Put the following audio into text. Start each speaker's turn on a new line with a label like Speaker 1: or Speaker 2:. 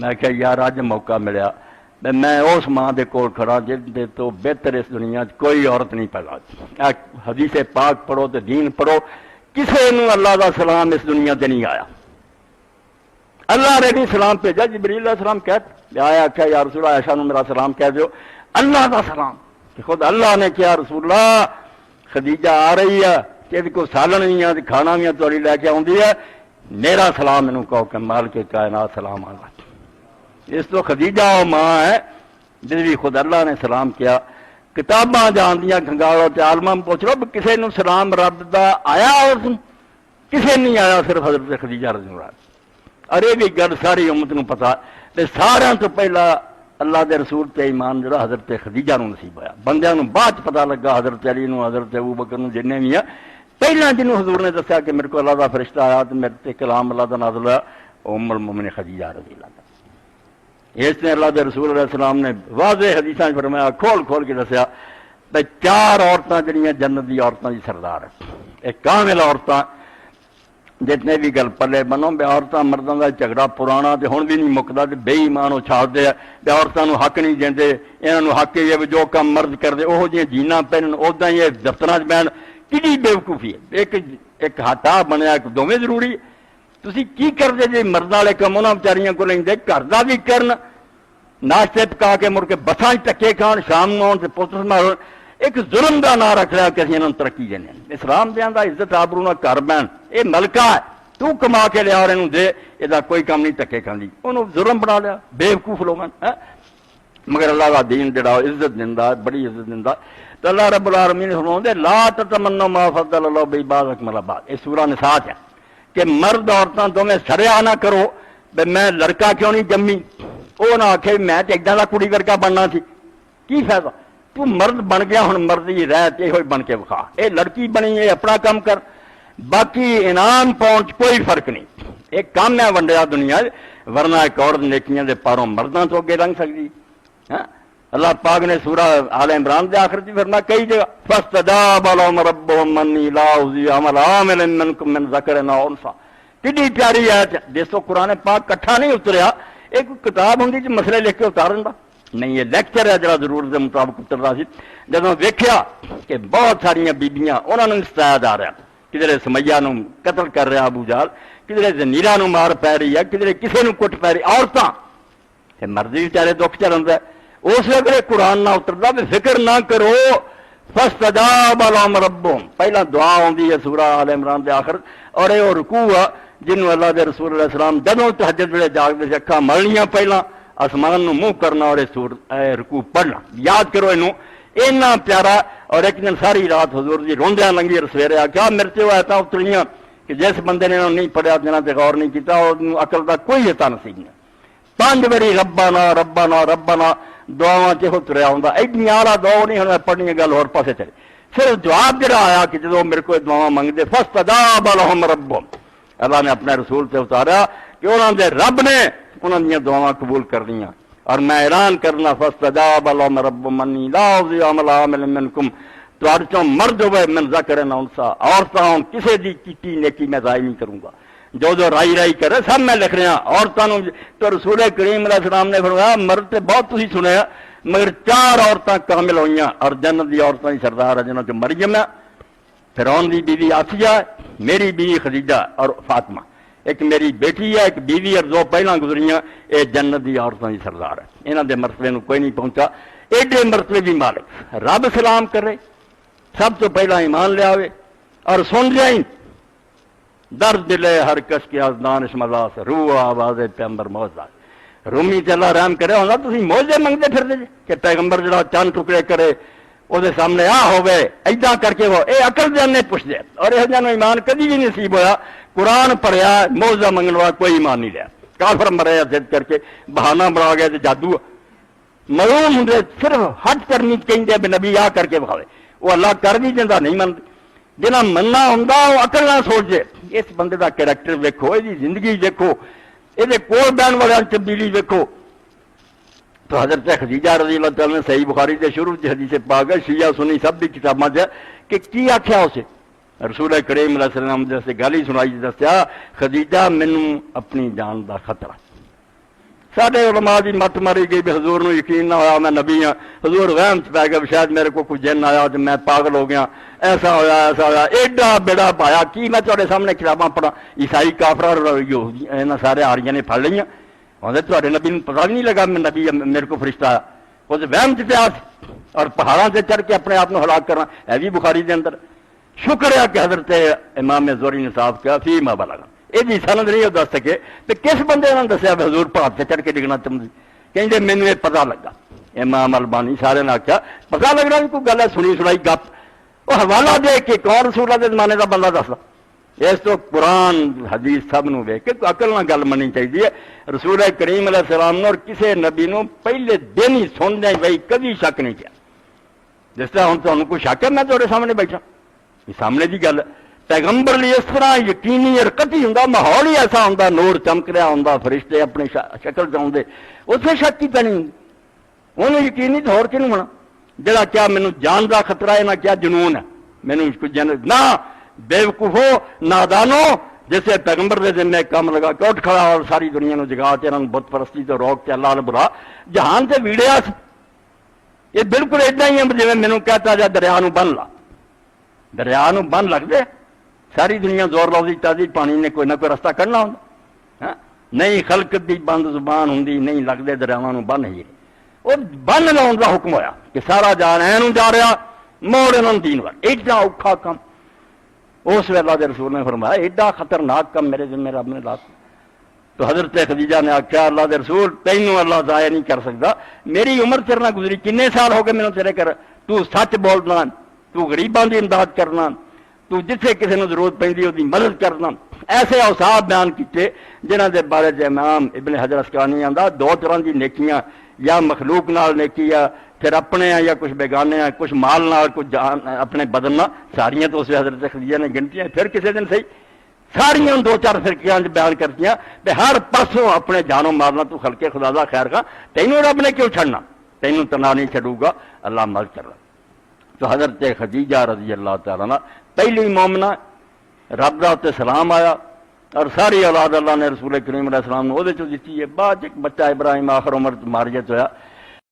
Speaker 1: میں کہ یار اج موقع ملیا میں اس ماں دے کول کھڑا جس دے تو بہتر اس دنیا کوئی عورت نہیں پیدا. حدیث پاک پڑھو تے دین پڑھو. کسے نو اللہ دا سلام اس دنیا تے نہیں آیا. اللہ نے بھی سلام بھیجا. جبریل علیہ السلام کہتے آیا کہ یا رسول اللہ عائشہ نو میرا سلام کہہ دیو. اللہ دا سلام کہ خود اللہ نے کیا رسول اللہ خدیجہ آ رہی ہے کہ کوئی سالن نہیں ہے کھانا بھی تھوڑی لے کے آتی ہے, میرا سلام انہوں کہو کہ مال کے کائنات سلام آگا. اس تو خدیجہ وہ ماں ہے جس بھی خود اللہ نے سلام کیا. کتاباں جان دیاں کھنگالو تے عالماں پوچھ لو کسے نو سلام رب دا آیا اور کسے نہیں آیا, صرف حضرت خدیجہ رضی اللہ عنہا. اور یہ بھی گل ساری امت نو پتا تے سارا تو پہلا اللہ دے رسول تے ایمان جڑا حضرت خدیجہ نو نصیب ہویا. بندیاں نو بعد پتہ لگا حضرت علی نو حضرت ابوبکر نو جننے بھی ہیں. پہلا جنوں حضور نے دسیا کہ میرے کو اللہ دا فرشتہ آیا تو میرے تے کلام اللہ دا نازل ہوا ام المومنین خدیجہ رضی اللہ عنہا. اس نے اللہ دے رسول علیہ السلام نے واضح حدیثاں فرمایا کھول کھول کے دسیا کہ 4 عورتاں جڑیاں جنت دی عورتاں دی سردار ہے. ایک کامل عورتاں جتنے بھی گل پلے بنو بے عورتاں مردوں کا جھگڑا پرانا تے ہن بھی نہیں مکدا تے بے ایمان وہ چھاڑتے ہیں بے عورتوں حق نہیں دیندے. انہاں حق یہ جو کام مرد کرتے وہ جی جینا پہنن ادا ہی دفتر بہن کڈی بےوقوفی ہے. ایک ہاتھا بنیا ایک دونوں ضروری. تسی کی کرتے جی مرد والے کام انہاں بیچاریاں کو لیں گھر کا بھی کرن ناشتے پکا کے مڑ کے بساں ٹکے کھان شام نو آن پوتر مارو. ایک ظلم کا نام رکھ لیا کہ اسی انہوں ترقی دینے. اسلام دے آندا عزت آبرو نہ گھر بہن یہ ملکہ ہے تو کما کے لیا اور انہوں دے یہ کوئی کام نہیں ٹکے کھاندی. انہوں ظلم بنا لیا بےوقوف لوگ. مگر اللہ کا دین جڑا عزت دیندا بڑی عزت دیندا. تو اللہ رب العالمین فرماؤندے لا تتمنوا ما فضل اللہ بہ بعضکم علی بعض. یہ سورہ نساء ہے کہ مرد عورتاں دونوں سریا نہ کرو بے میں لڑکا کیوں نہیں جمی. وہ نہ آخے میں تو ایک کڑی ورگا بننا سی کی فائدہ. تو مرد بن گیا ہوں مرضی رہ یہ ہوئی بن کے وکھا. یہ لڑکی بنی ہے اپنا کام کر باقی انعام پہنچ کوئی فرق نہیں. ایک کام ہے ونڈیا دنیا ورنہ ایک عورت نیکیاں دے پاروں مرداں تو اگے لنگ سکتی. اللہ پاک نے سورہ آل عمران دے آخر فرمایا کئی جگہ فاستجاب لهم ربهم انی لا اضیع عمل عامل منکم من ذکر او انثى. کتنی پیاری آیت. دیکھو قرآن پاک کٹھا نہیں اتریا. ایک کتاب ہوں جو مسئلے لکھ کے اتار دیندا نہیں. یہ لیکچر ہے جڑا ضرورت کے مطابق اترتا سی. جب ویکھیا کہ بہت ساریا بیبیاں انہوں نے ستایا جا رہا کدھر سمیہ نو قتل کر رہا ابو جہل کدھر زنیرہ نو مار پی رہی ہے کدھر کسی نو کٹ پی رہی عورتاں. مرد بھی بیچارے دکھ چلتا ہے. اس وقت قرآن نہ اترتا بھی فکر نہ کرو فاستجاب لهم ربهم. پہلا دعا آتی ہے سورہ آل عمران دے آخر اور یہ رکوع ہے جنہوں اللہ دے رسول علیہ السلام جدوں تہجد ویلے جاگتے سے اکھاں ملنیاں پہلا آسمان نو منہ کرنا اور رکوع پڑھنا. یاد کرو انہوں اینا پیارا. اور ایک دن ساری رات حضور جی روندیاں لنگی اور سویرے آ کیا میرے تو ایسا اتریاں کہ جس بندے نے نہیں پڑھیا جنہاں تے غور نہیں کیتا اور عقل دا کوئی عطا نصیب نہیں. 5 باری ربنا ربنا ربنا دعاواں چ تریا ہوندا. ایڈی اعلیٰ دعا نہیں ہن پڑھنی گل اور پاسے چلے. صرف جواب جڑا آیا کہ جدوں میرے کو دعاواں منگدے فاستجاب لهم ربهم اللہ نے اپنے رسول سے اتارا کہ انہوں نے رب نے انہوں نے دعاواں قبول کر دیا. اور میں اعلان کرنا فاستجاب لهم ربهم انی لا اضیع عمل عامل منکم. تواڈے چوں مرد ہوئے من ذکر او انثى عورتاں کسی دی کیتی نیکی میں ضائع نہیں کروں گا. جو رائی کرے سب میں لکھ رہا. عورتوں تو رسول کریم علیہ السلام نے فرمایا مرد تے بہت تسی سنیا مگر 4 عورتاں کامل ہوئیاں اور جنت دی عورتوں دی سردار ہے جنہاں چ مریم ہے فرعون دی بیوی آسیہ ہے میری بیوی خدیجہ اور فاطمہ. ایک میری بیٹی ہے ایک بیوی اور 2 پہلا گزریاں یہ جنت دی عورتوں دی سردار ہے. انہاں دے مرتبے نو کوئی نہیں پہنچا. ایڈے مرتبے دی مالک رب سلام کرے سب تو پہلا ایمان لے آوے اور سن جائیں درد دلے ہر کس کے از دانش مزاس روح آواز پیغمبر موجزہ. رومی تے اللہ رحم کرے ہونا تسی موجزے منگتے پھر دے کہ پیغمبر جڑا چند ٹکڑے کرے وہ دے سامنے آ ہوئے ایدہ کر کے وہ اے عقل دے نے پوچھ دے. اور یہ جانو ایمان کدی بھی نصیب ہویا قرآن پڑھیا موجزہ منگنوا کوئی ایمان نہیں لیا. کافر مریا ضد کر کے بہانہ بنا گیا تے جادو معلوم ہوں صرف حج کرنی چاہیے بھی نبی آ کر کے بکھاوے. وہ اللہ کر بھی دینا نہیں منتے. جنہیں مننا ہوں وہ عقل نہ سوچے. اس بندے کا کریکٹر ویکو یہ زندگی دیکھو یہ کول بہن والے تبدیلی ویکو. تو حضرت خدیجہ رضی اللہ تعالیٰ نے صحیح بخاری سے شروع سے حدیث پاک ہے شیعہ سنی سب بھی کتاباں ہے کہ کی آخیا اسے رسول کریم علیہ السلام جیسے گل ہی سنائی دسیا خدیجہ مینوں اپنی جان دا خطرہ سارے علماء کی مت ماری گئی بھی حضور نو یقین نہ ہوا میں نبی ہاں، حضور وہم چ پی گیا شاید میرے کو کوئی جن آیا تو میں پاگل ہو گیا، ایسا ہوا ایڈا بیڑا پایا کی میں تھوڑے سامنے کتاباں پڑھا، عیسائی کافر یہاں سارے آریاں نے پڑھ لیا، تھوڑے نبی نے پتا نہیں لگا میں نبی میرے کو فرشتہ آیا، وہ وہم چ پیا اور پہاڑوں سے چڑھ کے اپنے آپ کو ہلاک کرنا ہے بھی بخاری دے اندر۔ شکر ہے کہ حضرت امام زہری نے صاف کیا فی ما بلغ، یہ سند نہیں دس سکے تو کس بندے نے دسیا حضور پہاڑ سے چڑھ کے ڈگنا چاہیے، کہیں مینو یہ پتا لگا۔ امام البانی سارے نے آخیا پتا لگنا بھی کوئی گل ہے، سنی سنائی گپ، وہ حوالہ دے کے کون رسول اللہ کے زمانے کا بندہ دستا، اس تو قرآن حدیث سب نو ویکھ کے عقل نہ گل مننی چاہیے۔ رسول کریم علیہ السلام اور کسی نبی نو پہلے دن ہی سن دیں بھائی کبھی شک نہیں کیا، جس طرح ہوں تمہیں کوئی شک ہے میں تھوڑے سامنے بیٹھا، یہ سامنے کی گل ہے۔ پیغمبر لی اس طرح یقینی اور قطعی ہوں، ماحول ہی ایسا ہوں، نور چمک رہا ہوں، فرشتے اپنی شکل چاہتے، اتنے شک کی پینی ہوں، انہوں یقینی تو ہور کنوں ہونا جڑا کیا مینوں جان کا خطرہ ہے نہ کیا جنون ہے، مینوں کوئی جن نہ بے وقوفو نادانو، جسے پیغمبر دے ذمے کام لگا کہ اٹھ کھڑا اور ساری دنیا نو جگا کے انہوں بت پرستی تو روک کے اللہ نے برا جہان سے ویڑیا، یہ بالکل ایڈا ہی ہے جی مینوں کہتا جا دریا نو بن لا، دریا نو بن لگ دے، ساری دنیا زور لاؤ تازی پانی نے کوئی نہ کوئی رستہ کھڑنا ہوں، نہیں خلقت دی بند زبان ہوں، نہیں لگتے دریاواں نو بن ہی وہ بن لاؤن کا حکم ہویا کہ سارا جان اینوں جا رہا موڑ انہوں دین وال، ایڈا اوکھا کام اس ویلہ دے رسول نے فرمایا ایڈا خطرناک کام میرے ذمہ رب نے لا۔ تو حضرت خدیجہ نے آخیا اللہ دے رسول تینوں اللہ ضائع نہیں کر سکتا، میری عمر تیرے نہ گزری، کنے سال ہو گئے مینوں تیرے کر، تو سچ بولنا، تو غریباں دی امداد کرنا، تو جتھے کسی نے ضرورت پہنتی وہ مدد کرنا، ایسے اوصاف بیان کیتے جنہاں دے بارے امام ابن حجر اسقلانی آندا دو طرح دی نیکیاں، یا مخلوق نال نیکی ہے پھر اپنے ہیں یا کچھ بیگانے ہیں، کچھ مال نال کچھ جان اپنے بدن نال، ساریاں تو اس حضرت خدیجہ نے گنتی ہیں، پھر کسی دن صحیح ساریاں دو چار فرقیاں بیان کرتی ہیں کہ ہر پاسوں اپنے جانوں مارنا تو خلق خدا دا خیر کا، تینوں رب نے کیوں چھڑنا، تینوں تنا نہیں چھڑوں گا، اللہ مدد کر رہا۔ تو حضرت خدیجہ رضی اللہ تعالیٰ عنہ پہلی مومنہ، رب دا تے سلام آیا اور ساری اولاد اللہ نے رسول کریم علیہ السلام نے وہ دیتی ہے، بعد ایک بچہ ابراہیم آخر عمر ماریت ہویا،